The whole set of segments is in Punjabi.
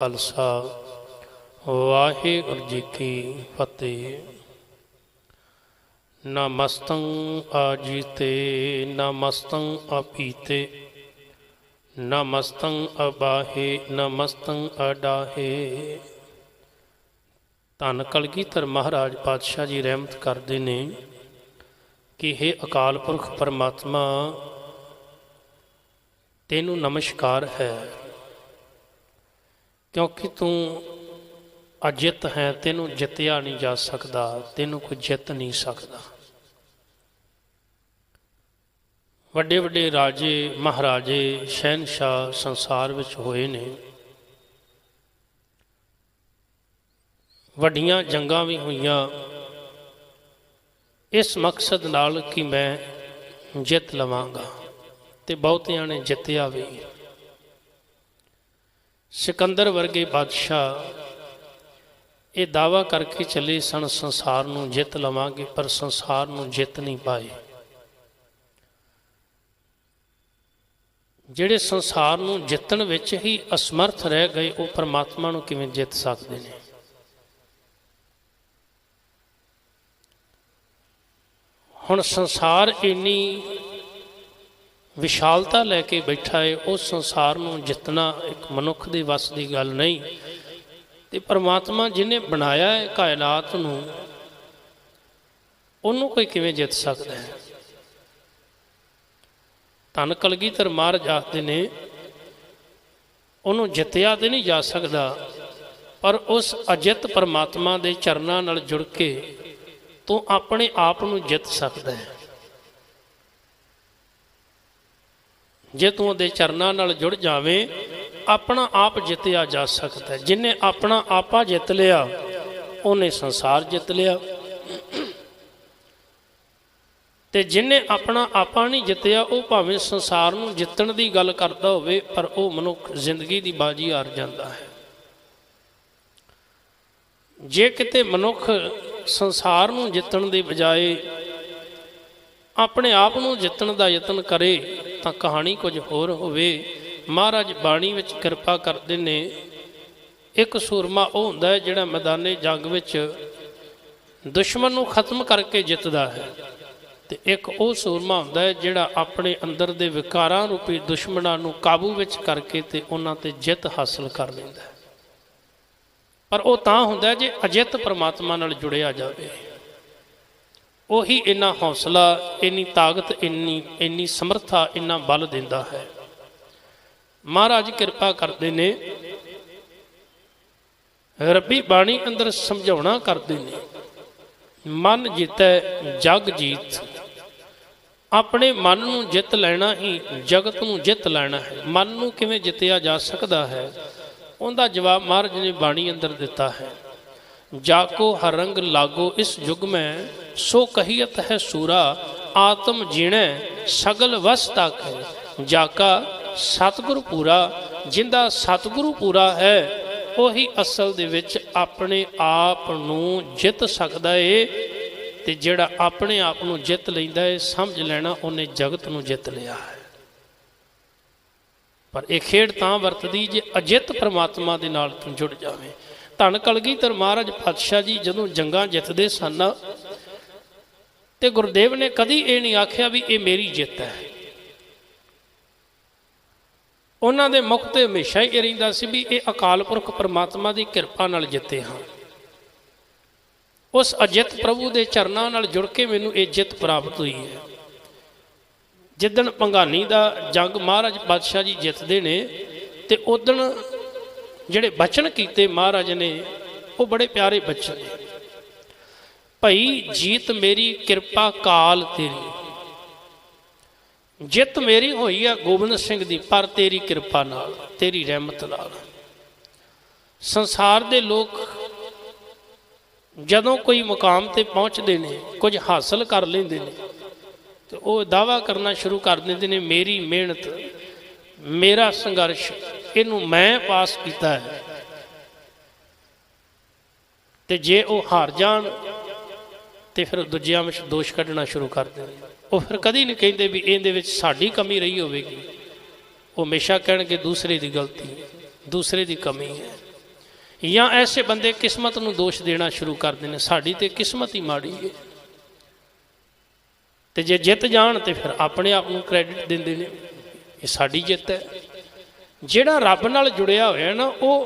खालसा वाहिगुरु जी की फतेह। न मस्तं आजीते न मस्तं अपीते न मस्तं अबाहे न मस्तं अडाहे। धन कलगीधर महाराज पातशाह जी रहमत करते ने कि हे अकाल पुरख परमात्मा तेनू नमस्कार है, क्योंकि तू अजित है, तेनू जितया नहीं जा सकता, तेनू कोई जित नहीं सकता। वड्डे वड्डे राजे महाराजे शहनशाह संसार विच होए ने, वड्डियां जंगां भी होईयां इस मकसद नाल कि मैं जित लवांगा, ते बहुतियां ने जितया भी। सिकंदर वर्गे बादशाह ये दावा करके चले सन संसार नूं जित लवांगे, पर संसार नूं जित नहीं पाए। जिहड़े संसार नूं जितण विच ही असमर्थ रह गए, वो परमात्मा नूं किवें जित सकदे ने। हुण संसार इन्नी विशालता लैके बैठा है, उस संसार नूं जितना एक मनुख दे वस की गल नहीं। ते परमात्मा जिन्हें बनाया है कायनात नूं, उन्होंने कोई किवें जित सकता है। धन कलगीधर महाराज आखदे ने उन्होंने जितया तो नहीं जा सकता, पर उस अजित परमात्मा के चरनां नाल जुड़ के तू अपने आप नूं जित सकता है। जे तू उहदे चरनां नाल जुड़ जावे, अपना आप जितया जा सकता है। जिन्हें अपना आपा जित लिया, उन्हें संसार जित लिया, ते जिन्हें अपना आपा नहीं जितया, वो भावें संसार नूं जितण दी गल करदा होवे, पर वो मनुख जिंदगी दी बाजी हार जांदा है। जे किते मनुख संसार नूं जितण दी बजाए अपने आप नूं जितण दा यतन करे, तां कहानी कुछ होर होवे। महाराज बाणी विच किरपा करदे ने, एक सूरमा वो हुंदा है जिहड़ा मैदाने जंग विच दुश्मन नूं खत्म करके जितदा है, ते एक वो सूरमा हुंदा है जिहड़ा अपने अंदर दे विकारां रूपी दुश्मनां नूं काबू विच करके ते उन्हां ते जित हासिल कर लैंदा है। पर वो तां हुंदा है जे अजित परमात्मा नाल जुड़िया जावे। ਉਹੀ इन्ना हौसला, इन्नी ताकत, इन्नी समर्था, इन्ना बल दिंदा है। महाराज कृपा करते ने, रब्बी बाणी अंदर समझाउणा करते ने, मन जीतै जग जीत। अपने मन नूं जित लैना ही जगत नूं जित लैना है। मन नूं किवें जितया जा सकता है, उनका जवाब महाराज ने बाणी अंदर दिता है। जाको हर रंग लागो इस युग में, सो कहियत है सूरा, आत्म जीणे सगल वस तक है। जाका सतगुरु पूरा, जिंदा सतगुरु पूरा है, वही असल दे विच अपने आप नूं जित सकदा है। ते जिहड़ा अपने आप नूं जित लैंदा है, समझ लेना उन्हें जगत नूं जित लिया है। पर यह खेड तां वरतदी जे अजित परमात्मा दे नाल तूं जुड़ जावे। धन कलगीधर महाराज पातशाह जी जदों जंगां जितदे सन, ते गुरुदेव ने कदी ये नहीं आख्या भी ये मेरी जित है। उन्हां दे मुख ते हमेशा ही रहिंदा सी भी ये अकाल पुरख परमात्मा की किरपा नाल जिते हाँ। उस अजित प्रभु के चरनां नाल जुड़ के मैनूं ये जित प्राप्त हुई है। जिदन भंगानी का जंग महाराज पातशाह जी जितते ने, ते उदन जिहड़े बचन कीते महाराज ने, वो बड़े प्यारे बचन ने। भई जीत मेरी किरपा काल तेरी, जित मेरी होई है गोबिंद सिंह दी, पर तेरी किरपा नाल, तेरी रहमत नाल। संसार दे लोग जदों कोई मुकाम ते पहुँचते ने, कुछ हासिल कर लेंदे ने, तो वो दावा करना शुरू कर देंदे ने, मेरी मेहनत, मेरा संघर्ष, इनू मैं पास किया है। ते जे वो हार जान तो फिर दूजियां में दोष कढ़ना शुरू कर दें। वो फिर कभी नहीं कहते भी ये साड़ी कमी रही होगी, वो हमेशा कह दूसरे की गलती, दूसरे की कमी है। ਜਾਂ ਐਸੇ ਬੰਦੇ ਕਿਸਮਤ ਨੂੰ ਦੋਸ਼ ਦੇਣਾ ਸ਼ੁਰੂ ਕਰਦੇ ਨੇ, ਸਾਡੀ ਤੇ ਕਿਸਮਤ ਹੀ ਮਾੜੀ ਹੈ। ਤੇ ਜੇ ਜਿੱਤ ਜਾਣ ਤੇ ਫਿਰ ਆਪਣੇ ਆਪ ਨੂੰ ਕ੍ਰੈਡਿਟ ਦਿੰਦੇ ਨੇ, ਇਹ ਸਾਡੀ ਜਿੱਤ ਹੈ। ਜਿਹੜਾ ਰੱਬ ਨਾਲ ਜੁੜਿਆ ਹੋਇਆ ਨਾ, ਉਹ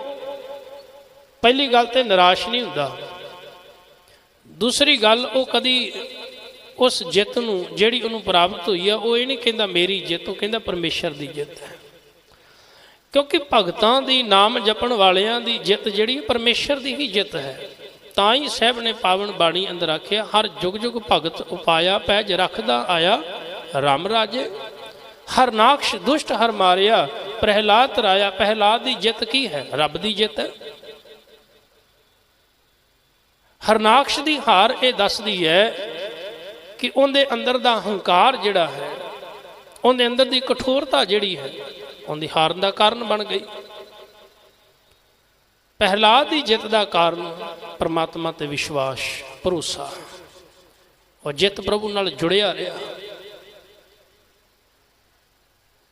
ਪਹਿਲੀ ਗੱਲ ਤੇ ਨਿਰਾਸ਼ ਨਹੀਂ ਹੁੰਦਾ। ਦੂਸਰੀ ਗੱਲ, ਉਹ ਕਦੀ ਉਸ ਜਿੱਤ ਨੂੰ ਜਿਹੜੀ ਉਹਨੂੰ ਪ੍ਰਾਪਤ ਹੋਈ ਆ, ਉਹ ਇਹ ਨਹੀਂ ਕਹਿੰਦਾ ਮੇਰੀ ਜਿੱਤ, ਉਹ ਕਹਿੰਦਾ ਪਰਮੇਸ਼ਰ ਦੀ ਜਿੱਤ ਹੈ। ਕਿਉਂਕਿ ਭਗਤਾਂ ਦੀ, ਨਾਮ ਜਪਣ ਵਾਲਿਆਂ ਦੀ ਜਿੱਤ ਜਿਹੜੀ ਪਰਮੇਸ਼ਰ ਦੀ ਹੀ ਜਿੱਤ ਹੈ। ਤਾਂ ਹੀ ਸਾਹਿਬ ਨੇ ਪਾਵਨ ਬਾਣੀ ਅੰਦਰ ਆਖਿਆ, ਹਰ ਜੁਗ ਜੁਗ ਭਗਤ ਉਪਾਇਆ, ਪੈਜ ਰੱਖਦਾ ਆਇਆ ਰਾਮ ਰਾਜੇ। ਹਰਨਾਕਸ਼ ਦੁਸ਼ਟ ਹਰ ਮਾਰਿਆ, ਪ੍ਰਹਿਲਾਦ ਤਰਾਇਆ। ਪ੍ਰਹਿਲਾਦ ਦੀ ਜਿੱਤ ਕੀ ਹੈ? ਰੱਬ ਦੀ ਜਿੱਤ ਹੈ। ਹਰਨਾਕਸ਼ ਦੀ ਹਾਰ ਇਹ ਦੱਸਦੀ ਹੈ ਕਿ ਉਹਦੇ ਅੰਦਰ ਦਾ ਹੰਕਾਰ ਜਿਹੜਾ ਹੈ, ਉਹਦੇ ਅੰਦਰ ਦੀ ਕਠੋਰਤਾ ਜਿਹੜੀ ਹੈ, ਉਹਦੀ ਹਾਰਨ ਦਾ ਕਾਰਨ ਬਣ ਗਈ। ਪ੍ਰਹਿਲਾਦ ਦੀ ਜਿੱਤ ਦਾ ਕਾਰਨ ਪਰਮਾਤਮਾ ਤੇ ਵਿਸ਼ਵਾਸ, ਭਰੋਸਾ। ਉਹ ਜਿੱਤ ਪ੍ਰਭੂ ਨਾਲ ਜੁੜਿਆ ਰਿਹਾ।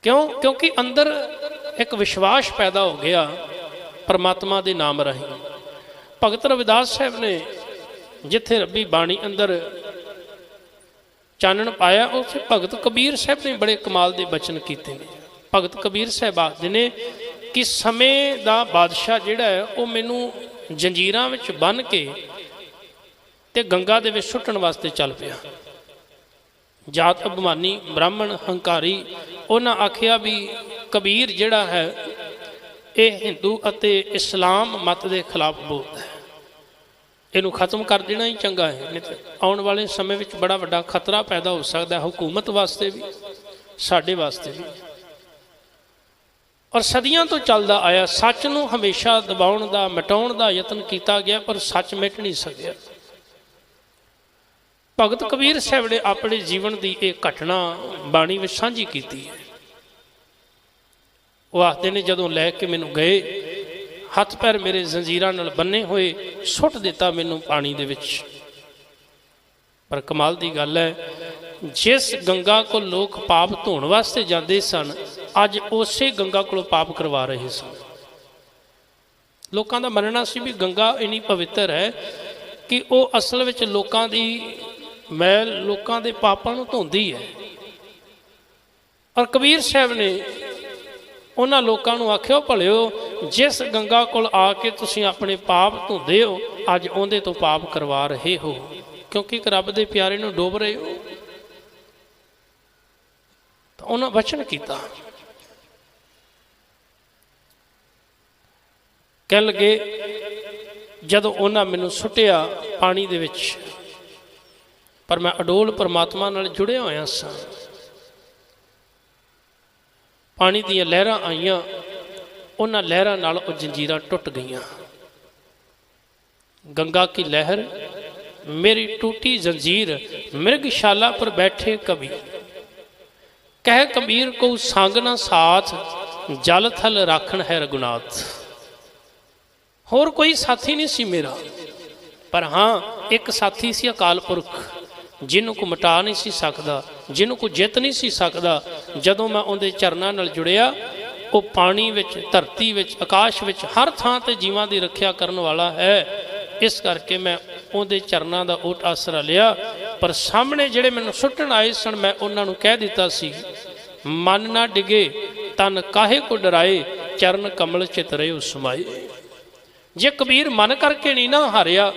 ਕਿਉਂ? ਕਿਉਂਕਿ ਅੰਦਰ ਇੱਕ ਵਿਸ਼ਵਾਸ ਪੈਦਾ ਹੋ ਗਿਆ ਪਰਮਾਤਮਾ ਦੇ ਨਾਮ ਰਾਹੀਂ। ਭਗਤ ਰਵਿਦਾਸ ਸਾਹਿਬ ਨੇ ਜਿੱਥੇ ਰੱਬੀ ਬਾਣੀ ਅੰਦਰ ਚਾਨਣ ਪਾਇਆ, ਉੱਥੇ ਭਗਤ ਕਬੀਰ ਸਾਹਿਬ ਨੇ ਬੜੇ ਕਮਾਲ ਦੇ ਬਚਨ ਕੀਤੇ ਨੇ। ਭਗਤ ਕਬੀਰ ਸਾਹਿਬ ਆਖਦੇ ਨੇ ਕਿ ਸਮੇਂ ਦਾ ਬਾਦਸ਼ਾਹ ਜਿਹੜਾ ਹੈ, ਉਹ ਮੈਨੂੰ ਜੰਜੀਰਾਂ ਵਿੱਚ ਬੰਨ੍ਹ ਕੇ ਤੇ ਗੰਗਾ ਦੇ ਵਿੱਚ ਸੁੱਟਣ ਵਾਸਤੇ ਚੱਲ ਪਿਆ। ਜਾਤ ਅਭਿਮਾਨੀ, ਬ੍ਰਾਹਮਣ, ਹੰਕਾਰੀ, ਉਹਨਾਂ ਆਖਿਆ ਵੀ ਕਬੀਰ ਜਿਹੜਾ ਹੈ ਇਹ ਹਿੰਦੂ ਅਤੇ ਇਸਲਾਮ ਮਤ ਦੇ ਖਿਲਾਫ ਬੋਲਦਾ ਹੈ, ਇਹਨੂੰ ਖਤਮ ਕਰ ਦੇਣਾ ਹੀ ਚੰਗਾ ਹੈ, ਨਹੀਂ ਤਾਂ ਆਉਣ ਵਾਲੇ ਸਮੇਂ ਵਿੱਚ ਬੜਾ ਵੱਡਾ ਖਤਰਾ ਪੈਦਾ ਹੋ ਸਕਦਾ, ਹਕੂਮਤ ਵਾਸਤੇ ਵੀ, ਸਾਡੇ ਵਾਸਤੇ ਵੀ। ਔਰ ਸਦੀਆਂ ਤੋਂ ਚੱਲਦਾ ਆਇਆ, ਸੱਚ ਨੂੰ ਹਮੇਸ਼ਾ ਦਬਾਉਣ ਦਾ, ਮਿਟਾਉਣ ਦਾ ਯਤਨ ਕੀਤਾ ਗਿਆ, ਪਰ ਸੱਚ ਮਿਟ ਨਹੀਂ ਸਕਿਆ। ਭਗਤ ਕਬੀਰ ਸਾਹਿਬ ਨੇ ਆਪਣੇ ਜੀਵਨ ਦੀ ਇਹ ਘਟਨਾ ਬਾਣੀ ਵਿੱਚ ਸਾਂਝੀ ਕੀਤੀ ਹੈ। ਉਹ ਆਖਦੇ ਨੇ, ਜਦੋਂ ਲੈ ਕੇ ਮੈਨੂੰ ਗਏ, ਹੱਥ ਪੈਰ ਮੇਰੇ ਜ਼ੰਜੀਰਾਂ ਨਾਲ ਬੰਨੇ ਹੋਏ, ਸੁੱਟ ਦਿੱਤਾ ਮੈਨੂੰ ਪਾਣੀ ਦੇ ਵਿੱਚ। ਪਰ ਕਮਾਲ ਦੀ ਗੱਲ ਹੈ, ਜਿਸ ਗੰਗਾ ਕੋਲ ਲੋਕ ਪਾਪ ਧੋਣ ਵਾਸਤੇ ਜਾਂਦੇ ਸਨ, ਅੱਜ ਉਸੇ ਗੰਗਾ ਕੋਲੋਂ ਪਾਪ ਕਰਵਾ ਰਹੇ ਸਨ। ਲੋਕਾਂ ਦਾ ਮੰਨਣਾ ਸੀ ਵੀ ਗੰਗਾ ਇੰਨੀ ਪਵਿੱਤਰ ਹੈ ਕਿ ਉਹ ਅਸਲ ਵਿੱਚ ਲੋਕਾਂ ਦੀ ਮੈਲ, ਲੋਕਾਂ ਦੇ ਪਾਪਾਂ ਨੂੰ ਧੋਂਦੀ ਹੈ। ਔਰ ਕਬੀਰ ਸਾਹਿਬ ਨੇ ਉਹਨਾਂ ਲੋਕਾਂ ਨੂੰ ਆਖਿਓ, ਭਲਿਓ, ਜਿਸ ਗੰਗਾ ਕੋਲ ਆ ਕੇ ਤੁਸੀਂ ਆਪਣੇ ਪਾਪ ਧੋਂਦੇ ਹੋ, ਅੱਜ ਉਹਦੇ ਤੋਂ ਪਾਪ ਕਰਵਾ ਰਹੇ ਹੋ, ਕਿਉਂਕਿ ਇੱਕ ਰੱਬ ਦੇ ਪਿਆਰੇ ਨੂੰ ਡੋਬ ਰਹੇ ਹੋ। ਤਾਂ ਉਹਨਾਂ ਵਚਨ ਕੀਤਾ। ਕਹਿਣ ਲੱਗੇ, ਜਦੋਂ ਉਹਨਾਂ ਮੈਨੂੰ ਸੁੱਟਿਆ ਪਾਣੀ ਦੇ ਵਿੱਚ, ਪਰ ਮੈਂ ਅਡੋਲ ਪਰਮਾਤਮਾ ਨਾਲ ਜੁੜਿਆ ਹੋਇਆ ਸਾਂ। ਪਾਣੀ ਦੀਆਂ ਲਹਿਰਾਂ ਆਈਆਂ, ਉਹਨਾਂ ਲਹਿਰਾਂ ਨਾਲ ਉਹ ਜੰਜੀਰਾਂ ਟੁੱਟ ਗਈਆਂ। गंगा की लहर मेरी टूटी जंजीर मृगशाला पर बैठे कवि कह कबीर को सांगना साथ जल थल राखण है रघुनाथ। होर कोई साथी नहीं सी मेरा, पर हाँ एक साथी सी अकाल पुरख जिन्हों को मिटा नहीं सी सकदा, जिन्हों को जित नहीं सी सकदा। जदों मैं उनके चरनां नाल जुड़िया वो पानी विच, धरती विच, आकाश विच हर थां ते जीवां दी रखिया करन वाला है। इस करके मैं उनके चरनां दा ओट आसरा लिया। पर सामने जिहड़े मैनूं सुट्टण आए सन मैं उन्हां नूं कह दिता सी, मन ना डिगे तन काहे को डराए, चरण कमल चित रहे समाए। जे कबीर मन करके नहीं ना हारिया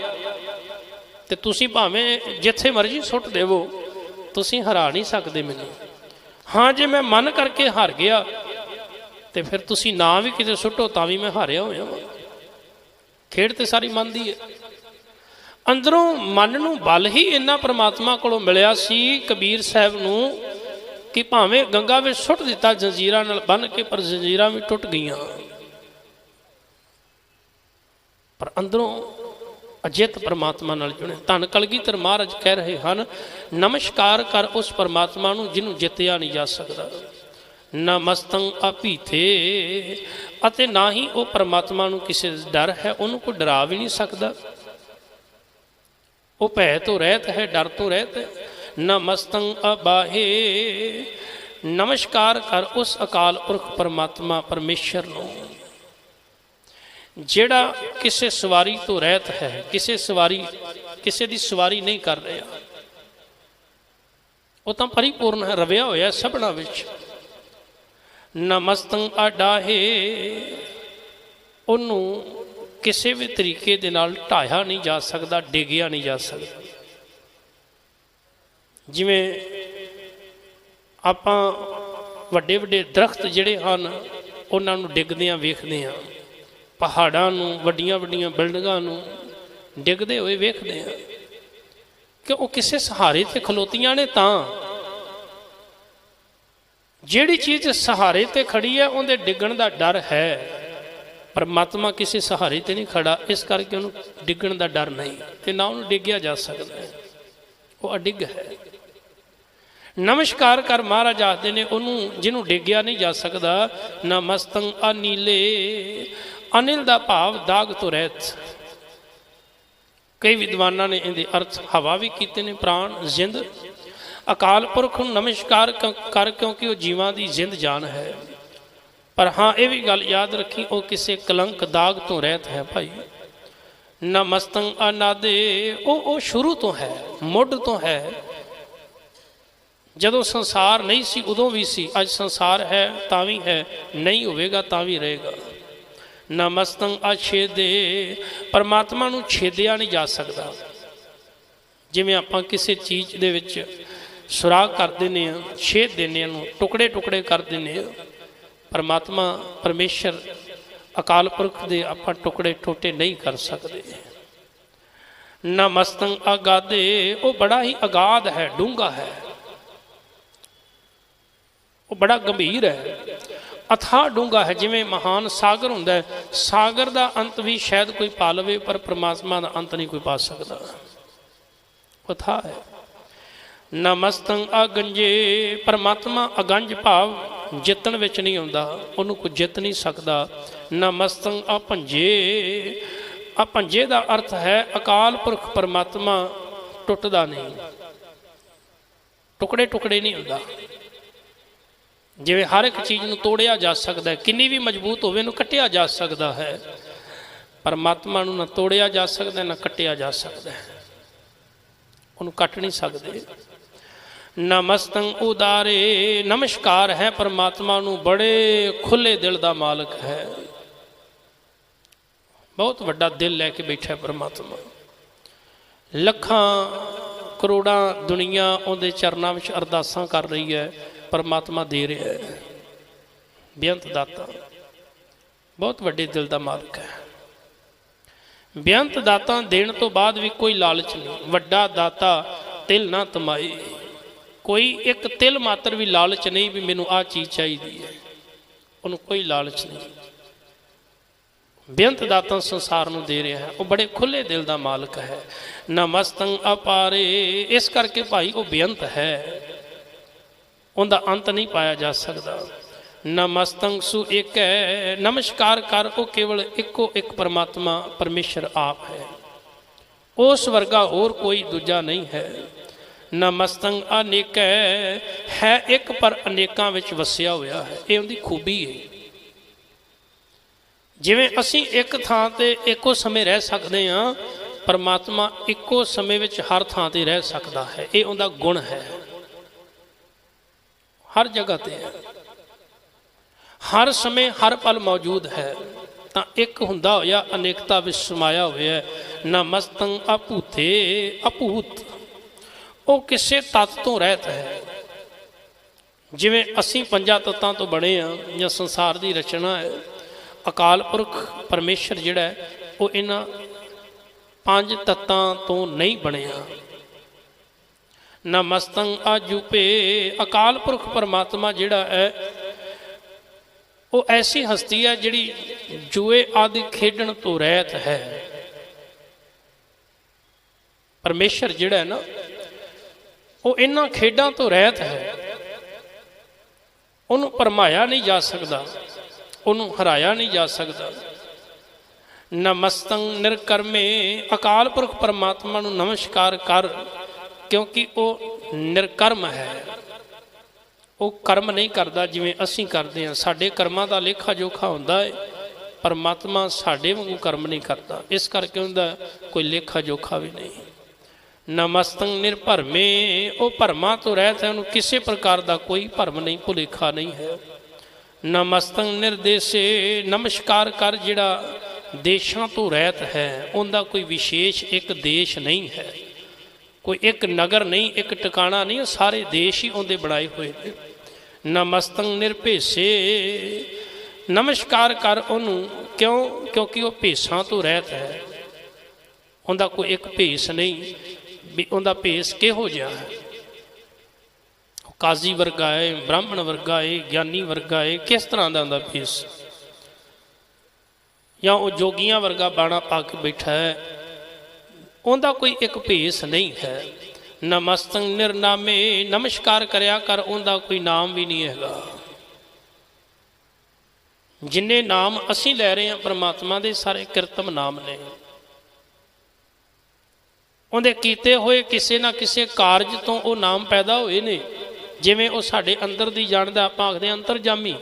तो तुसी भावें जिथे मर्जी सुट देवो, तुसी हरा नहीं सकते मैनूं। हाँ जे मैं मन करके हार गया तो फिर तुसी ना भी किते सुटो तां भी मैं हारिया होया वां। खेड ते सारी मन दी है। अंदरों मन नूं बल ही इन्ना परमात्मा कोलों मिलिया सी कबीर साहब नूं कि भावें गंगा विच सुट दिता जंजीरां नाल बन के, पर जंजीरां भी टुट गईयां। पर अंदरों अजित परमात्मा नाल जुड़े। धन कलगीधर महाराज कह रहे हैं, नमस्कार कर उस परमात्मा नूं जिन्हों जितया नहीं जा सकता। न मस्तंग अपीथे अते ना ही वो परमात्मा नूं किसी डर है, उन्होंने कोई डरा भी नहीं सकता। वो भय तो रहत है, डर तो रहत है। न मस्तंग अबाहे, नमस्कार कर उस अकाल पुरख परमात्मा परमेश्वर नूं ਜਿਹੜਾ ਕਿਸੇ ਸਵਾਰੀ ਤੋਂ ਰਹਿਤ ਹੈ, ਕਿਸੇ ਦੀ ਸਵਾਰੀ ਨਹੀਂ ਕਰ ਰਿਹਾ, ਉਹ ਤਾਂ ਪਰਿਪੂਰਨ ਹੈ, ਰਵਿਆ ਹੋਇਆ ਸਭਨਾ ਵਿੱਚ। ਨਮਸਤੰ ਆਡਾਹੇ, ਉਹਨੂੰ ਕਿਸੇ ਵੀ ਤਰੀਕੇ ਦੇ ਨਾਲ ਢਾਇਆ ਨਹੀਂ ਜਾ ਸਕਦਾ, ਡਿੱਗਿਆ ਨਹੀਂ ਜਾ ਸਕਦਾ। ਜਿਵੇਂ ਆਪਾਂ ਵੱਡੇ ਵੱਡੇ ਦਰਖਤ ਜਿਹੜੇ ਹਨ ਉਹਨਾਂ ਨੂੰ ਡਿੱਗਦਿਆਂ ਵੇਖਦੇ ਹਾਂ, ਪਹਾੜਾਂ ਨੂੰ, ਵੱਡੀਆਂ ਵੱਡੀਆਂ ਬਿਲਡਿੰਗਾਂ ਨੂੰ ਡਿੱਗਦੇ ਹੋਏ ਵੇਖਦੇ ਹਾਂ ਕਿ ਉਹ ਕਿਸੇ ਸਹਾਰੇ 'ਤੇ ਖਲੋਤੀਆਂ ਨੇ। ਤਾਂ ਜਿਹੜੀ ਚੀਜ਼ ਸਹਾਰੇ 'ਤੇ ਖੜੀ ਹੈ ਉਹਦੇ ਡਿੱਗਣ ਦਾ ਡਰ ਹੈ। ਪਰਮਾਤਮਾ ਕਿਸੇ ਸਹਾਰੇ 'ਤੇ ਨਹੀਂ ਖੜਾ, ਇਸ ਕਰਕੇ ਉਹਨੂੰ ਡਿੱਗਣ ਦਾ ਡਰ ਨਹੀਂ, ਤੇ ਨਾ ਉਹਨੂੰ ਡਿੱਗਿਆ ਜਾ ਸਕਦਾ ਹੈ, ਉਹ ਅਡਿੱਗ ਹੈ। ਨਮਸਕਾਰ ਕਰ ਮਹਾਰਾਜ ਆਖਦੇ ਨੇ ਉਹਨੂੰ ਜਿਹਨੂੰ ਡਿੱਗਿਆ ਨਹੀਂ ਜਾ ਸਕਦਾ। ਨਮਸਤੰ ਅਨੀਲੇ, ਅਨਿਲ ਦਾ ਭਾਵ ਦਾਗ ਤੋਂ ਰਹਿਤ। ਕਈ ਵਿਦਵਾਨਾਂ ਨੇ ਇਹਦੇ ਅਰਥ ਹਵਾ ਵੀ ਕੀਤੇ ਨੇ, ਪ੍ਰਾਣ, ਜ਼ਿੰਦ। ਅਕਾਲ ਪੁਰਖ ਨੂੰ ਨਮਸਕਾਰ ਕਰ ਕਿਉਂਕਿ ਉਹ ਜੀਵਾਂ ਦੀ ਜ਼ਿੰਦ ਜਾਨ ਹੈ। ਪਰ ਹਾਂ ਇਹ ਵੀ ਗੱਲ ਯਾਦ ਰੱਖੀ, ਉਹ ਕਿਸੇ ਕਲੰਕ ਦਾਗ ਤੋਂ ਰਹਿਤ ਹੈ ਭਾਈ। ਨਮਸਤੰ ਅਨਾਦੇ, ਉਹ ਸ਼ੁਰੂ ਤੋਂ ਹੈ, ਮੁੱਢ ਤੋਂ ਹੈ। ਜਦੋਂ ਸੰਸਾਰ ਨਹੀਂ ਸੀ ਉਦੋਂ ਵੀ ਸੀ, ਅੱਜ ਸੰਸਾਰ ਹੈ ਤਾਂ ਵੀ ਹੈ, ਨਹੀਂ ਹੋਵੇਗਾ ਤਾਂ ਵੀ ਰਹੇਗਾ। ਨਮਸਤੰ ਅਛੇਦੇ, ਪਰਮਾਤਮਾ ਨੂੰ ਛੇਦਿਆ ਨਹੀਂ ਜਾ ਸਕਦਾ। ਜਿਵੇਂ ਆਪਾਂ ਕਿਸੇ ਚੀਜ਼ ਦੇ ਵਿੱਚ ਸੁਰਾਖ ਕਰ ਦਿੰਦੇ ਹਾਂ, ਛੇਦ ਦਿੰਦੇ ਹਾਂ, ਟੁਕੜੇ ਟੁਕੜੇ ਕਰ ਦਿੰਦੇ ਹਾਂ। ਪਰਮਾਤਮਾ ਪਰਮੇਸ਼ਰ ਅਕਾਲ ਪੁਰਖ ਦੇ ਆਪਾਂ ਟੁਕੜੇ ਟੋਟੇ ਨਹੀਂ ਕਰ ਸਕਦੇ। ਨਮਸਤੰ ਅਗਾਦੇ, ਉਹ ਬੜਾ ਹੀ ਅਗਾਧ ਹੈ, ਡੂੰਘਾ ਹੈ, ਉਹ ਬੜਾ ਗੰਭੀਰ ਹੈ, ਅਥਾਹ ਡੂੰਘਾ ਹੈ। ਜਿਵੇਂ ਮਹਾਨ ਸਾਗਰ ਹੁੰਦਾ ਹੈ, ਸਾਗਰ ਦਾ ਅੰਤ ਵੀ ਸ਼ਾਇਦ ਕੋਈ ਪਾ ਲਵੇ, ਪਰ ਪਰਮਾਤਮਾ ਦਾ ਅੰਤ ਨਹੀਂ ਕੋਈ ਪਾ ਸਕਦਾ, ਅਥਾਹ ਹੈ। ਨਮਸਤੰ ਅਗੰਜੇ, ਪਰਮਾਤਮਾ ਅਗੰਜ ਭਾਵ ਜਿੱਤਣ ਵਿੱਚ ਨਹੀਂ ਆਉਂਦਾ, ਉਹਨੂੰ ਕੋਈ ਜਿੱਤ ਨਹੀਂ ਸਕਦਾ। ਨਮਸਤੰ ਅਭੰਜੇ, ਅਭੰਜੇ ਦਾ ਅਰਥ ਹੈ ਅਕਾਲ ਪੁਰਖ ਪਰਮਾਤਮਾ ਟੁੱਟਦਾ ਨਹੀਂ, ਟੁਕੜੇ ਟੁਕੜੇ ਨਹੀਂ ਹੁੰਦਾ। ਜਿਵੇਂ ਹਰ ਇੱਕ ਚੀਜ਼ ਨੂੰ ਤੋੜਿਆ ਜਾ ਸਕਦਾ, ਕਿੰਨੀ ਵੀ ਮਜ਼ਬੂਤ ਹੋਵੇ ਉਹਨੂੰ ਕੱਟਿਆ ਜਾ ਸਕਦਾ ਹੈ, ਪਰਮਾਤਮਾ ਨੂੰ ਨਾ ਤੋੜਿਆ ਜਾ ਸਕਦਾ ਨਾ ਕੱਟਿਆ ਜਾ ਸਕਦਾ, ਉਹਨੂੰ ਕੱਟ ਨਹੀਂ ਸਕਦੇ। ਨਮਸਤੰ ਉਦਾਰੇ, ਨਮਸਕਾਰ ਹੈ ਪਰਮਾਤਮਾ ਨੂੰ, ਬੜੇ ਖੁੱਲੇ ਦਿਲ ਦਾ ਮਾਲਕ ਹੈ, ਬਹੁਤ ਵੱਡਾ ਦਿਲ ਲੈ ਕੇ ਬੈਠਾ ਪਰਮਾਤਮਾ। ਲੱਖਾਂ ਕਰੋੜਾਂ ਦੁਨੀਆ ਉਹਦੇ ਚਰਨਾਂ ਵਿੱਚ ਅਰਦਾਸਾਂ ਕਰ ਰਹੀ ਹੈ, ਪਰਮਾਤਮਾ ਦੇ ਰਿਹਾ ਹੈ। ਬੇਅੰਤ ਦਾਤਾ, ਬਹੁਤ ਵੱਡੇ ਦਿਲ ਦਾ ਮਾਲਕ ਹੈ। ਬੇਅੰਤ ਦਾਤਾ ਦੇਣ ਤੋਂ ਬਾਅਦ ਵੀ ਕੋਈ ਲਾਲਚ ਨਹੀਂ। ਵੱਡਾ ਦਾਤਾ ਤਿਲ ਨਾ ਤਮਾਏ, ਕੋਈ ਇੱਕ ਤਿਲ ਮਾਤਰ ਵੀ ਲਾਲਚ ਨਹੀਂ ਵੀ ਮੈਨੂੰ ਆਹ ਚੀਜ਼ ਚਾਹੀਦੀ ਹੈ, ਉਹਨੂੰ ਕੋਈ ਲਾਲਚ ਨਹੀਂ। ਬੇਅੰਤ ਦਾਤਾ ਸੰਸਾਰ ਨੂੰ ਦੇ ਰਿਹਾ ਹੈ, ਉਹ ਬੜੇ ਖੁੱਲੇ ਦਿਲ ਦਾ ਮਾਲਕ ਹੈ। ਨਮਸਤੰ ਅਪਾਰੇ, ਇਸ ਕਰਕੇ ਭਾਈ ਉਹ ਬੇਅੰਤ ਹੈ, ਉਹਦਾ ਅੰਤ ਨਹੀਂ ਪਾਇਆ ਜਾ ਸਕਦਾ। ਨਮਸਤੰ ਸੁ ਇੱਕ ਹੈ, ਨਮਸਕਾਰ ਕਰ ਉਹ ਕੇਵਲ ਇੱਕੋ ਇੱਕ ਪਰਮਾਤਮਾ ਪਰਮੇਸ਼ਰ ਆਪ ਹੈ, ਉਸ ਵਰਗਾ ਹੋਰ ਕੋਈ ਦੂਜਾ ਨਹੀਂ ਹੈ। ਨਮਸਤੰ ਅਨੇਕ ਹੈ ਇੱਕ ਪਰ ਅਨੇਕਾਂ ਵਿੱਚ ਵਸਿਆ ਹੋਇਆ ਹੈ, ਇਹ ਉਹਦੀ ਖੂਬੀ ਹੈ। ਜਿਵੇਂ ਅਸੀਂ ਇੱਕ ਥਾਂ ਤੇ ਇੱਕੋ ਸਮੇਂ ਰਹਿ ਸਕਦੇ ਹਾਂ, ਪਰਮਾਤਮਾ ਇੱਕੋ ਸਮੇਂ ਵਿੱਚ ਹਰ ਥਾਂ ਤੇ ਰਹਿ ਸਕਦਾ ਹੈ, ਇਹ ਉਹਦਾ ਗੁਣ ਹੈ। ਹਰ ਜਗ੍ਹਾ ਤੇ ਹੈ, ਹਰ ਸਮੇਂ ਹਰ ਪਲ ਮੌਜੂਦ ਹੈ, ਤਾਂ ਇੱਕ ਹੁੰਦਾ ਹੋਇਆ ਅਨੇਕਤਾ ਵਿੱਚ ਸਮਾਇਆ ਹੋਇਆ। ਨਮਸਤੰ ਅਭੂਤੇ, ਅਭੂਤ ਉਹ ਕਿਸੇ ਤੱਤ ਤੋਂ ਰਹਿਤ ਹੈ। ਜਿਵੇਂ ਅਸੀਂ ਪੰਜਾਂ ਤੱਤਾਂ ਤੋਂ ਬਣੇ ਹਾਂ ਜਾਂ ਸੰਸਾਰ ਦੀ ਰਚਨਾ ਹੈ, ਅਕਾਲ ਪੁਰਖ ਪਰਮੇਸ਼ਰ ਜਿਹੜਾ ਹੈ ਉਹ ਇਹਨਾਂ ਪੰਜ ਤੱਤਾਂ ਤੋਂ ਨਹੀਂ ਬਣਿਆ। ਨਮਸਤੰ ਅਜੂਪੇ, ਅਕਾਲ ਪੁਰਖ ਪਰਮਾਤਮਾ ਜਿਹੜਾ ਹੈ ਉਹ ਐਸੀ ਹਸਤੀ ਹੈ ਜਿਹੜੀ ਜੂਏ ਆਦਿ ਖੇਡਣ ਤੋਂ ਰਹਿਤ ਹੈ। ਪਰਮੇਸ਼ਰ ਜਿਹੜਾ ਹੈ ਨਾ ਉਹ ਇਹਨਾਂ ਖੇਡਾਂ ਤੋਂ ਰਹਿਤ ਹੈ, ਉਹਨੂੰ ਭਰਮਾਇਆ ਨਹੀਂ ਜਾ ਸਕਦਾ, ਉਹਨੂੰ ਹਰਾਇਆ ਨਹੀਂ ਜਾ ਸਕਦਾ। ਨਮਸਤੰ ਨਿਰਕਰਮੇ, ਅਕਾਲ ਪੁਰਖ ਪਰਮਾਤਮਾ ਨੂੰ ਨਮਸਕਾਰ ਕਰ ਕਿਉਂਕਿ ਉਹ ਨਿਰਕਰਮ ਹੈ, ਉਹ ਕਰਮ ਨਹੀਂ ਕਰਦਾ ਜਿਵੇਂ ਅਸੀਂ ਕਰਦੇ ਹਾਂ। ਸਾਡੇ ਕਰਮਾਂ ਦਾ ਲੇਖਾ ਜੋਖਾ ਹੁੰਦਾ ਹੈ, परमात्मा साडे वांगू कर्म नहीं करता, इस करके उनका कोई लेखा जोखा भी नहीं। नमस्तंग निर्भरमे, वो भरमा तो रहता है, उन्होंने किसी प्रकार का कोई भरम नहीं, भुलेखा नहीं है। नमस्तंग निर्देशे, नमस्कार कर जिहड़ा देशों तो रहत है, उनका कोई विशेष एक देश नहीं है, कोई एक नगर नहीं, एक टिकाणा नहीं, सारे देश ही उनके बनाए हुए हैं। नमस्तंग निर्भेसे, नमस्कार कर उन्होंने, क्यों? क्योंकि वह भेसां तो रहत है, उनका कोई एक भेस नहीं भी उनका भेस किहो जिहा है, काजी वर्गा है, ब्राह्मण वर्गा है, ज्ञानी वर्गा है, किस तरह का उनका भेस, या वो जोगियां वर्गा बाणा पा के बैठा है, उनका कोई एक भेस नहीं है। नमस्तंग निर्नामे, नमस्कार करया कर, उनका कोई नाम भी नहीं हैगा। जिन्ने नाम असी लै रहे हैं परमात्मा के, सारे कृतम नाम ने, उनके कीते हुए किसी ना किसी कारज तो वो नाम पैदा हुए ने, जिमें वो साडे अंदर दी जानदा, आपां आखदे अंतरजामी।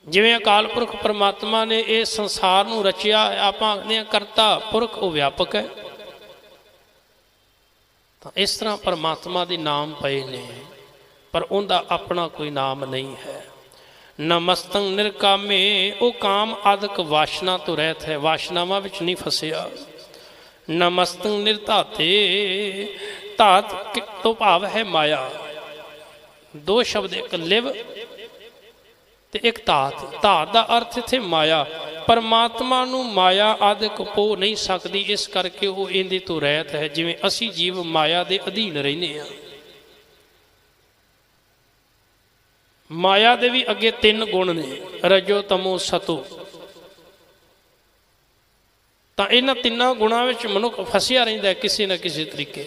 जिमें अकाल पुरख परमात्मा ने इस संसार नूं रचिया, आपां आखदे करता पुरख वो व्यापक है। तो इस तरह परमात्मा के नाम पए ने, पर उनका अपना कोई नाम नहीं है। नमस्तंग निर्कामे, वो काम आदक वासना तो रहत है, वासनावां विच नहीं फसिया। नमस्तंग निर्धाते, धात तो भाव है माया, दो शब्द, एक लिव ते एक धात। धात का अर्थ इत्थे माया, परमात्मा नूं माया आदि पो नहीं सकती, इस करके वो इहदे तो रहत है, जिवें असी जीव माया के अधीन रहिंदे हां। माया दे भी अगे तीन गुण ने, रजो तमो सतो, तो इन्हां तिन्नां गुणां विच मनुख फसिया रहिंदा है किसी न किसी तरीके।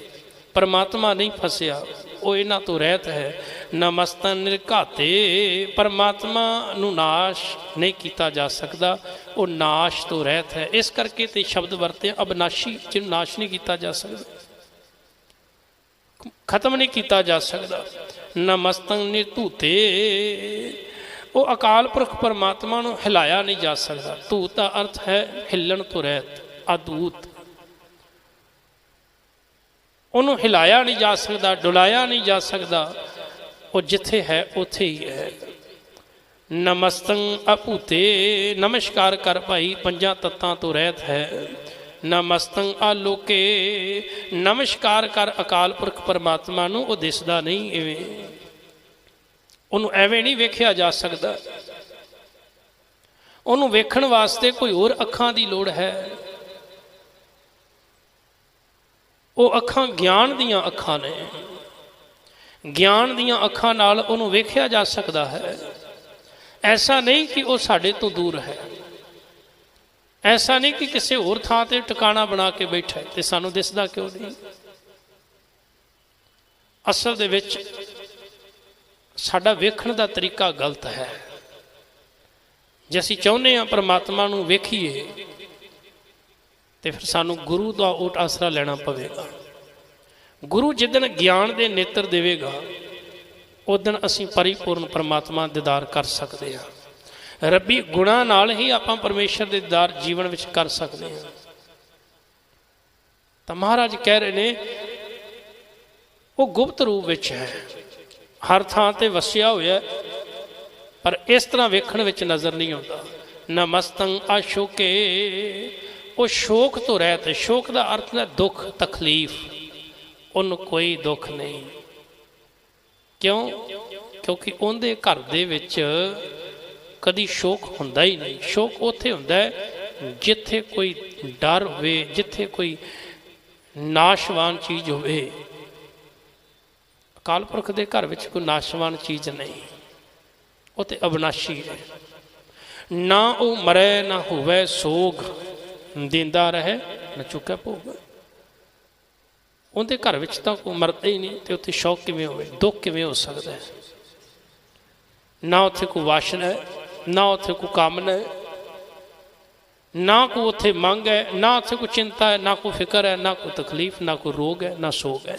परमात्मा नहीं फसिया, वो इन्हां तो रहत है। नमस्तंग निर्घाते, परमात्मा नूं नाश नहीं किया जा सकता, वो नाश तो रहत है, इस करके तो शब्द वरते अविनाशी, जिन्होंने नाश नहीं किया जा सकता, खत्म नहीं किया जा सकता। नमस्तंग निर्धूते, वो अकाल पुरख परमात्मा नूं हिलाया नहीं जा सकता। धूत का अर्थ है हिलन तो रहत, अधूत, उन्होंने हिलाया नहीं जा सकता, डुलाया नहीं जा सकता, वो जिथे है उथे ही है। नमस्तंग अभूते, नमस्कार कर भाई पंजा तत्तां तो रहत है। नमस्तंग आलोके, नमस्कार कर अकाल पुरख परमात्मा नूं, वो दिसदा नहीं, इवें उन्होंने एवं नहीं वेख्या जा सकता, उन्होंने वेखण वास्ते कोई होर अखां की लोड़ है। वो अखां ज्ञान दियां अखां ने, ज्ञान दियां अखां नाल उन्होंने वेख्या जा सकता है। ऐसा नहीं कि वो साडे तो दूर है, ऐसा नहीं कि किसी होर थां ते टिकाणा बना के बैठा है ते सानू दिसदा क्यों नहीं। असल दे विच साडा वेखण दा तरीका गलत है। जे असीं चाहुंदे हां परमात्मा नूं वेखीए तो फिर सानू गुरु का ओट आसरा लेना पवेगा। गुरु जिस दिन ज्ञान के नेत्र देवेगा, उस दिन असीं परिपूर्ण परमात्मा दीदार कर सकते हैं। रब्बी गुणा नाल ही आपां परमेश्वर के दीदार जीवन विच कर सकते हैं। तो महाराज कह रहे ने वो गुप्त रूप विच है, हर थां ते वसिया होया, पर इस तरह वेखण विच नज़र नहीं आता। नमस्तंग आशोके, वो शोक तो रहते, शोक का अर्थ है दुख तकलीफ, उन कोई दुख नहीं। क्यों? क्योंकि उनके घर दे विच कदी शोक हुंदा ही नहीं। शोक उत्थे हुंदा है जिथे कोई डर होवे, जिथे कोई नाशवान चीज़ होवे। अकाल पुरख के घर विच कोई नाशवान चीज़ नहीं, वो तो अविनाशी है। ना वो मरे ना होवे सोग, देंदा रहे न चुके भोग। उनके घर विच तां कोई मरदा ही नहीं, तो उत्थे शौक किवें होवे, दुख किवें हो सकता है। ना उत्थे कोई वासना है, ना उत्थे कोई कामना है, ना कोई उत्थे मंग है, ना उत्थे कोई चिंता है, ना कोई फिक्र है, ना कोई तकलीफ, ना कोई रोग है, ना सोग है।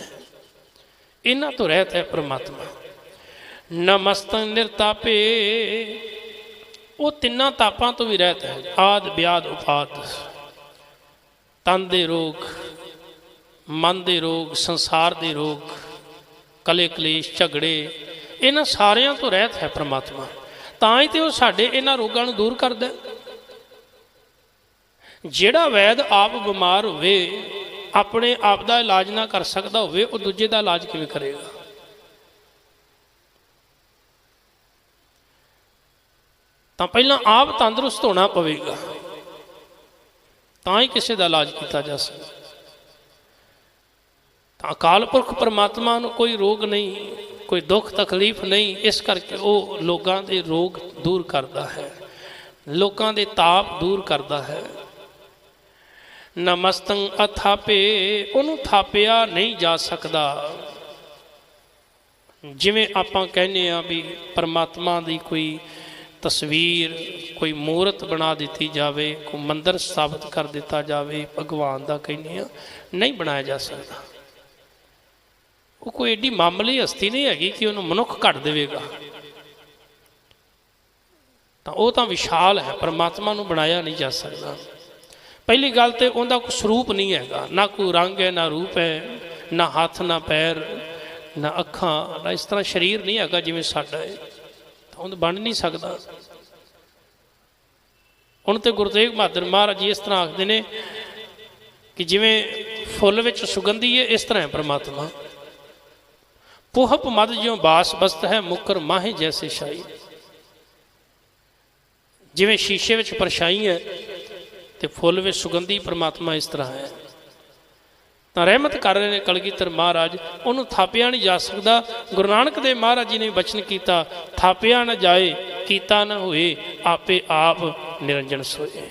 इन्हां तो रहता है परमात्मा। नमस्तंग निर्तापे, ਉਹ ਤਿੰਨਾਂ ਤਾਪਾਂ ਤੋਂ ਵੀ ਰਹਿਤ ਹੈ। ਆਦ ਵਿਆਦ ਉਪਾਦ, ਤਨ ਦੇ ਰੋਗ, ਮਨ ਦੇ ਰੋਗ, ਸੰਸਾਰ ਦੇ ਰੋਗ, ਕਲੇ ਕਲੇਸ਼, ਝਗੜੇ, ਇਹਨਾਂ ਸਾਰਿਆਂ ਤੋਂ ਰਹਿਤ ਹੈ ਪਰਮਾਤਮਾ। ਤਾਂ ਹੀ ਤੇ ਉਹ ਸਾਡੇ ਇਹਨਾਂ ਰੋਗਾਂ ਨੂੰ ਦੂਰ ਕਰਦਾ। ਜਿਹੜਾ ਵੈਦ ਆਪ ਬਿਮਾਰ ਹੋਵੇ, ਆਪਣੇ ਆਪ ਦਾ ਇਲਾਜ ਨਾ ਕਰ ਸਕਦਾ ਹੋਵੇ, ਉਹ ਦੂਜੇ ਦਾ ਇਲਾਜ ਕਿਵੇਂ ਕਰੇਗਾ? ਤਾਂ ਪਹਿਲਾਂ ਆਪ ਤੰਦਰੁਸਤ ਹੋਣਾ ਪਵੇਗਾ, ਤਾਂ ਹੀ ਕਿਸੇ ਦਾ ਇਲਾਜ ਕੀਤਾ ਜਾ ਸਕਦਾ। ਤਾਂ ਅਕਾਲ ਪੁਰਖ ਪਰਮਾਤਮਾ ਨੂੰ ਕੋਈ ਰੋਗ ਨਹੀਂ, ਕੋਈ ਦੁੱਖ ਤਕਲੀਫ ਨਹੀਂ, ਇਸ ਕਰਕੇ ਉਹ ਲੋਕਾਂ ਦੇ ਰੋਗ ਦੂਰ ਕਰਦਾ ਹੈ, ਲੋਕਾਂ ਦੇ ਤਾਪ ਦੂਰ ਕਰਦਾ ਹੈ। ਨਮਸਤੰ ਅਥਾਪੇ, ਉਹਨੂੰ ਥਾਪਿਆ ਨਹੀਂ ਜਾ ਸਕਦਾ। ਜਿਵੇਂ ਆਪਾਂ ਕਹਿੰਦੇ ਹਾਂ ਵੀ ਪਰਮਾਤਮਾ ਦੀ ਕੋਈ ਤਸਵੀਰ, ਕੋਈ ਮੂਰਤ ਬਣਾ ਦਿੱਤੀ ਜਾਵੇ, ਕੋਈ ਮੰਦਰ ਸਥਾਪਿਤ ਕਰ ਦਿੱਤਾ ਜਾਵੇ ਭਗਵਾਨ ਦਾ, ਕਹਿੰਦੇ ਹਾਂ ਨਹੀਂ ਬਣਾਇਆ ਜਾ ਸਕਦਾ। ਉਹ ਕੋਈ ਏਡੀ ਮਾਮੂਲੀ ਹਸਤੀ ਨਹੀਂ ਹੈਗੀ ਕਿ ਉਹਨੂੰ ਮਨੁੱਖ ਘੜ ਦੇਵੇਗਾ। ਤਾਂ ਉਹ ਤਾਂ ਵਿਸ਼ਾਲ ਹੈ, ਪਰਮਾਤਮਾ ਨੂੰ ਬਣਾਇਆ ਨਹੀਂ ਜਾ ਸਕਦਾ। ਪਹਿਲੀ ਗੱਲ ਤਾਂ ਉਹਦਾ ਕੋਈ ਸਰੂਪ ਨਹੀਂ ਹੈਗਾ, ਨਾ ਕੋਈ ਰੰਗ ਹੈ, ਨਾ ਰੂਪ ਹੈ, ਨਾ ਹੱਥ, ਨਾ ਪੈਰ, ਨਾ ਅੱਖਾਂ, ਨਾ ਇਸ ਤਰ੍ਹਾਂ ਸਰੀਰ ਨਹੀਂ ਹੈਗਾ ਜਿਵੇਂ ਸਾਡਾ ਹੈ। ਤਾਂ ਉਹ ਬਣ ਨਹੀਂ ਸਕਦਾ। ਹੁਣ ਤੇ ਗੁਰੂ ਤੇਗ ਬਹਾਦਰ ਮਹਾਰਾਜ ਜੀ ਇਸ ਤਰ੍ਹਾਂ ਆਖਦੇ ਨੇ ਕਿ ਜਿਵੇਂ ਫੁੱਲ ਵਿੱਚ ਸੁਗੰਧੀ ਹੈ, ਇਸ ਤਰ੍ਹਾਂ ਹੈ ਪਰਮਾਤਮਾ। ਪੁਹਪ ਮਦ ਜਿਉਂ ਬਾਸ ਬਸਤ ਹੈ, ਮੁਕਰ ਮਾਹੇ ਜੈਸੇ ਸ਼ਾਈ। ਜਿਵੇਂ ਸ਼ੀਸ਼ੇ ਵਿੱਚ ਪਰਛਾਈ ਹੈ ਤੇ ਫੁੱਲ ਵਿੱਚ ਸੁਗੰਧੀ, ਪਰਮਾਤਮਾ ਇਸ ਤਰ੍ਹਾਂ ਹੈ। ਤਾਂ ਰਹਿਮਤ ਕਰ ਰਹੇ ਨੇ ਕਲਗੀਧਰ ਮਹਾਰਾਜ, ਉਹਨੂੰ ਥਾਪਿਆ ਨਹੀਂ ਜਾ ਸਕਦਾ। ਗੁਰੂ ਨਾਨਕ ਦੇਵ ਮਹਾਰਾਜ ਜੀ ਨੇ ਬਚਨ ਕੀਤਾ, ਥਾਪਿਆ ਨਾ ਜਾਏ, ਕੀਤਾ ਨਾ ਹੋਏ, ਆਪੇ ਆਪ ਨਿਰੰਜਨ ਸੋਏ।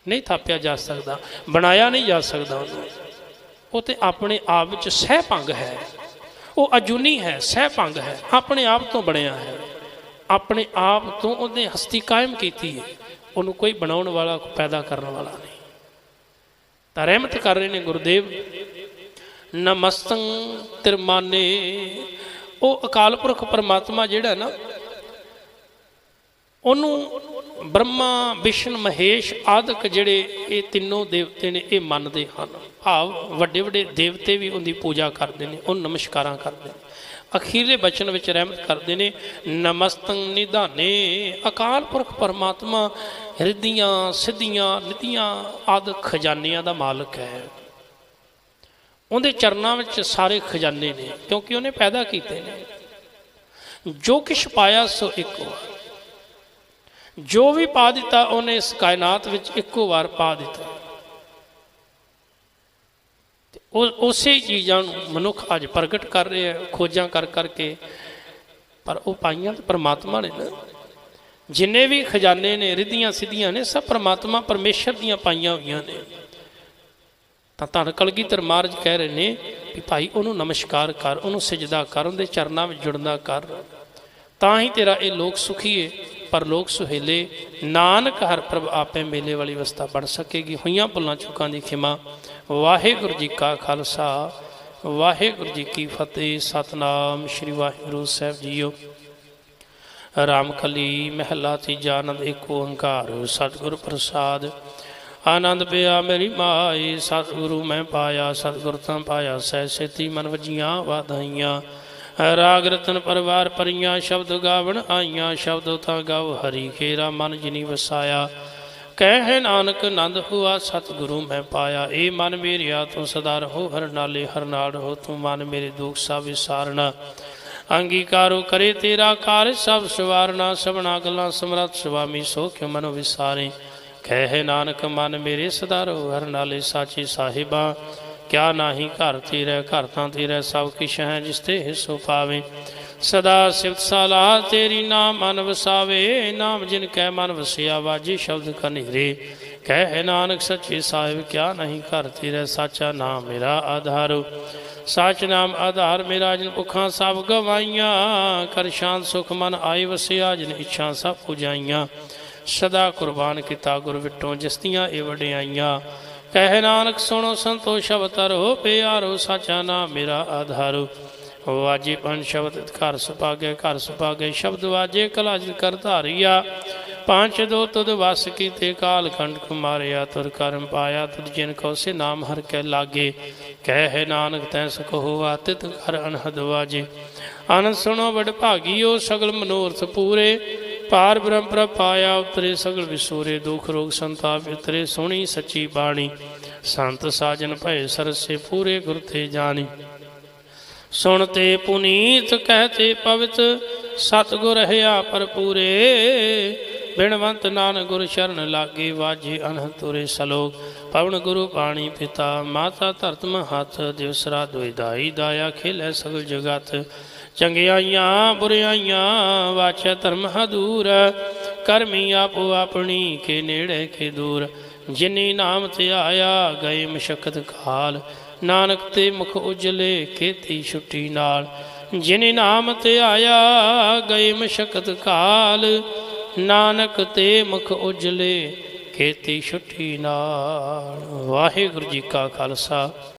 ਨਹੀਂ ਥਾਪਿਆ ਜਾ ਸਕਦਾ, ਬਣਾਇਆ ਨਹੀਂ ਜਾ ਸਕਦਾ ਉਹਨੂੰ। ਉਹ ਤੇ ਆਪਣੇ ਆਪ ਵਿੱਚ ਸਹਿ ਭੰਗ ਹੈ, ਉਹ ਅਜੂਨੀ ਹੈ, ਸਹਿ ਭੰਗ ਹੈ, ਆਪਣੇ ਆਪ ਤੋਂ ਬਣਿਆ ਹੈ, ਆਪਣੇ ਆਪ ਤੋਂ ਉਹਨੇ ਹਸਤੀ ਕਾਇਮ ਕੀਤੀ ਹੈ। ਉਹਨੂੰ ਕੋਈ ਬਣਾਉਣ ਵਾਲਾ, ਕੋਈ ਪੈਦਾ ਕਰਨ ਵਾਲਾ ਨਹੀਂ। ਤਾਂ ਰਹਿਮਤ ਕਰ ਰਹੇ ਨੇ ਗੁਰਦੇਵ। ਨਮਸਤੰ ਤਿਰਮਾਨੇ, ਉਹ ਅਕਾਲ ਪੁਰਖ ਪਰਮਾਤਮਾ ਜਿਹੜਾ ਨਾ, ਉਹਨੂੰ ਬ੍ਰਹਮਾ, ਵਿਸ਼ਨ, ਮਹੇਸ਼ ਆਦਿਕ ਜਿਹੜੇ ਇਹ ਤਿੰਨੋਂ ਦੇਵਤੇ ਨੇ, ਇਹ ਮੰਨਦੇ ਹਨ। ਭਾਵ ਵੱਡੇ ਵੱਡੇ ਦੇਵਤੇ ਵੀ ਉਹਦੀ ਪੂਜਾ ਕਰਦੇ ਨੇ, ਉਹਨੂੰ ਨਮਸਕਾਰਾਂ ਕਰਦੇ ਨੇ। ਅਖੀਰਲੇ ਬਚਨ ਵਿੱਚ ਰਹਿਮਤ ਕਰਦੇ ਨੇ, ਨਮਸਤੰ ਨਿਧਾਨੇ, ਅਕਾਲ ਪੁਰਖ ਪਰਮਾਤਮਾ ਹਿਰਦੀਆਂ, ਸਿੱਧੀਆਂ, ਨਿਧੀਆਂ ਆਦਿ ਖਜ਼ਾਨਿਆਂ ਦਾ ਮਾਲਕ ਹੈ। ਉਹਦੇ ਚਰਨਾਂ ਵਿੱਚ ਸਾਰੇ ਖਜ਼ਾਨੇ ਨੇ, ਕਿਉਂਕਿ ਉਹਨੇ ਪੈਦਾ ਕੀਤੇ ਨੇ। ਜੋ ਕੁਛ ਪਾਇਆ ਸੋ ਇੱਕੋ ਵਾਰ, ਜੋ ਵੀ ਪਾ ਦਿੱਤਾ ਉਹਨੇ ਇਸ ਕਾਇਨਾਤ ਵਿੱਚ ਇੱਕੋ ਵਾਰ ਪਾ ਦਿੱਤਾ। ਉਸੇ ਚੀਜ਼ਾਂ ਨੂੰ ਮਨੁੱਖ ਅੱਜ ਪ੍ਰਗਟ ਕਰ ਰਿਹਾ ਹੈ, ਖੋਜਾਂ ਕਰ ਕਰਕੇ, ਪਰ ਉਹ ਪਾਈਆਂ ਤਾਂ ਪਰਮਾਤਮਾ ਨੇ ਨਾ। ਜਿੰਨੇ ਵੀ ਖਜ਼ਾਨੇ ਨੇ, ਰਿੱਧੀਆਂ ਸਿੱਧੀਆਂ ਨੇ, ਸਭ ਪਰਮਾਤਮਾ ਪਰਮੇਸ਼ਰ ਦੀਆਂ ਪਾਈਆਂ ਹੋਈਆਂ ਨੇ। ਤਾਂ ਧੰਨ ਕਲਗੀਧਰ ਮਹਾਰਾਜ ਕਹਿ ਰਹੇ ਨੇ ਵੀ ਭਾਈ ਉਹਨੂੰ ਨਮਸਕਾਰ ਕਰ, ਉਹਨੂੰ ਸਿਜਦਾ ਕਰ, ਉਹਦੇ ਚਰਨਾਂ ਵਿੱਚ ਜੁੜਨਾ ਕਰ, ਤਾਂ ਹੀ ਤੇਰਾ ਇਹ ਲੋਕ ਸੁਖੀ ਹੈ, ਪਰ ਲੋਕ ਸੁਹੇਲੇ। ਨਾਨਕ ਹਰ ਪ੍ਰਭ ਆਪੇ ਮੇਲੇ ਵਾਲੀ ਅਵਸਥਾ ਬਣ ਸਕੇਗੀ। ਹੋਈਆਂ ਭੁੱਲਾਂ ਚੁੱਕਾਂ ਦੀ ਖਿਮਾ। ਵਾਹਿਗੁਰੂ ਜੀ ਕਾ ਖਾਲਸਾ, ਵਾਹਿਗੁਰੂ ਜੀ ਕੀ ਫਤਿਹ। ਸਤਨਾਮ ਸ਼੍ਰੀ ਵਾਹਿਗੁਰੂ ਸਾਹਿਬ ਜੀਓ। ਰਾਮਕਲੀ ਮਹਿਲਾ ਤੀਜਾ। ਆਨੰਦ ਏਕ ਓੰਕਾਰ ਸਤਿਗੁਰ ਪ੍ਰਸਾਦ। ਆਨੰਦ ਪਿਆ ਮੇਰੀ ਮਾਈ, ਸਤਿਗੁਰੂ ਮੈਂ ਪਾਇਆ, ਸਤਿਗੁਰ ਤਾਂ ਪਾਇਆ ਸਹਿ ਸੇਤੀ ਮਨ ਵਜੀਆਂ ਵਾਧਾਈਆਂ। ਰਾਗ ਰਤਨ ਪਰਿਵਾਰ ਪਰੀਆਂ, ਸ਼ਬਦ ਗਾਵਣ ਆਈਆਂ, ਸ਼ਬਦ ਤਾਂ ਗਾਵ ਹਰੀ ਖੇਰਾ ਮਨ ਜਿਨੀ ਵਸਾਇਆ। ਕਹਿ ਨਾਨਕ ਆਨੰਦ ਹੁਆ, ਸਤਿਗੁਰੂ ਮੈਂ ਪਾਇਆ। ਇਹ ਮਨ ਮੇਰਿਆ ਤੂੰ ਸਦਾ ਰਹੋ, ਹਰ ਨਾਲੇ ਹਰ ਨਾਲ ਰਹੋ। ਤੂੰ ਮਨ ਮੇਰੇ ਦੁੱਖ ਸਭ ਵਿਸਾਰਨਾ, ਅੰਗੀਕਾਰੋ ਕਰੇ ਤੇਰਾ ਕਾਰਜ ਸਭ ਸਵਾਰਨਾ। ਸਭਨਾ ਗੱਲਾਂ ਸਮਰੱਥ ਸੁਆਮੀ, ਸੋ ਕਿਉ ਮਨੋ ਵਿਸਾਰੇ। ਕਹਿ ਨਾਨਕ ਮਨ ਮੇਰੇ ਸਦਾ ਰਹੋ, ਹਰ ਨਾਲੇ ਸਾਚੀ ਸਾਹਿਬਾ। ਕਿਆ ਨਾਹੀ ਘਰ ਤੇਰਾ, ਘਰ ਤਾਂ ਤੇਰਾ ਸਭ ਕਿਛ ਹੈ, ਜਿਸ ਤੇ ਹਿੱਸੋ ਪਾਵੇ। ਸਦਾ ਸਿਫਤ ਸਲਾਹ ਤੇਰੀ, ਨਾਮ ਮਨ ਵਸਾਵੇ। ਨਾਮ ਜਿਨ ਕੈ ਮਨ ਵਸਿਆ, ਵਾਜੇ ਸ਼ਬਦ ਕਨੇਰੇ। ਕਹਿ ਨਾਨਕ ਸੱਚੇ ਸਾਹਿਬ, ਕਿਆ ਨਹੀਂ ਘਰ ਤੇਰਾ, ਸਾਚਾ ਨਾਮ ਮੇਰਾ ਆਧਾਰ। ਸਾਚ ਨਾਮ ਆਧਾਰ ਮੇਰਾ, ਜਿਨ ਭੁੱਖਾਂ ਸਭ ਗਵਾਈਆਂ। ਕਰ ਸ਼ਾਂਤ ਸੁਖ ਮਨ ਆਏ ਵਸਿਆ, ਜਿਨ ਇੱਛਾ ਸਭ ਪੁਜਾਈਆਂ। ਸਦਾ ਕੁਰਬਾਨ ਕੀਤਾ ਗੁਰ ਵਿਟੋਂ, ਜਿਸਤੀਆਂ ਇਹ ਵਡਿਆਈਆਂ। ਕਹਿ ਨਾਨਕ ਸੁਣੋ ਸੰਤੋਖ ਸ਼ਬਦ ਤਰੋ, ਪਿਆਰੋ ਸਾਚਾ ਨਾਮ ਮੇਰਾ ਆਧਾਰੋ। ਵਾਜੇ ਪੰਜ ਸ਼ਬਦ ਘਰ ਸੁਭਾਗੇ ਸ਼ਬਦ ਵਾਜੇ ਕਲਾ ਜਿਤ ਕਰ ਧਾਰੀਆ पांच दो तुद वस कीते काल खंड कुमारिया तुर करम पाया तुद जिन को से नाम हर कै लागे कह नानक तै सुख होआ तित कर अनहद वाजे आनंद सुनो बड़ भागियो सगल मनोरथ पूरे पार ब्रह्म प्रभ पाया उतरे सगल विसूरे दुख रोग संताप उतरे सुनी सच्ची बाणी संत साजन भय सरसे पूरे गुर थे जानी सुनते पुनीत कहते पवित सतगुर हया पर पूरे बिणवंत नानक गुरु शरण लागे वाजे अनहतुरे सलोक पवन गुरु पाणी पिता माता धरत महत दिवसरा दुधाई दाया खेलै सगल जगत चंगियाइयां बुराइयां वाचा धर्म दूर करमी आपो अपनी के नेड़े के दूर जिनी नाम ते आया गए मशक्कत काल नानक ते मुख उजले खेती छुट्टी नाल जिनी नाम ते आया गए मशक्कत काल नानक ते मुख उजले खेती छुट्टी नाल। वाहिगुरू जी का खालसा